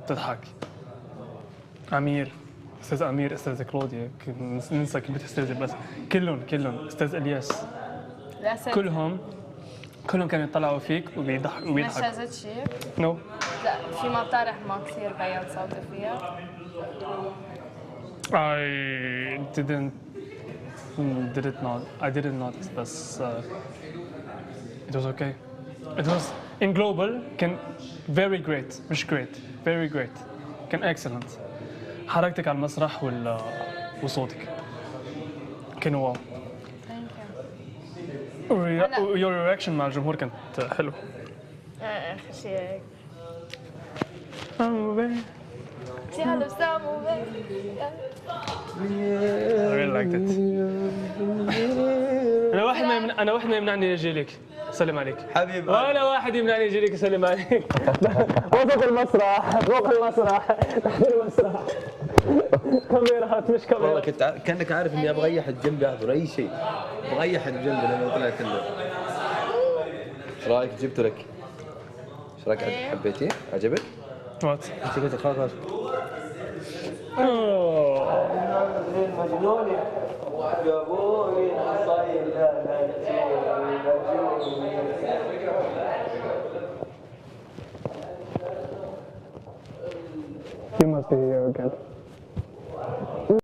تضحك. امير، استاذ امير، استاذ كلوديا، ننسى كلمه استاذ بس كلهم استاذ الياس، كلهم كانوا يطلعوا فيك وبيضحكوا. ما شازت شيء؟ نو. لا، في ما بتعرف ما كثير بين صوتي فيها. I didn't notice بس it was okay. It was in global كان very great مش great very great كان excellent. حركتك على المسرح وصوتك كانوا واو. Thank you. your reaction مع الجمهور كانت حلو. اخر شيء هيك. شي هلا بسامو. I really liked it. أنا واحد ما يمنعني يجي لك سلم عليك حبيبي، ولا واحد يمنعني يجي لك يسلم عليك. فوق المسرح تحت المسرح كاميرات مش والله كاميرات. كانك عارف اني ابغى اي حد جنبي احضر اي شيء، ابغى اي حد جنبي لما طلعت له. ايش رايك جبته لك؟ ايش رايك حبيتيه؟ عجبك؟ وات؟ انت قلت خلاص You must be here again.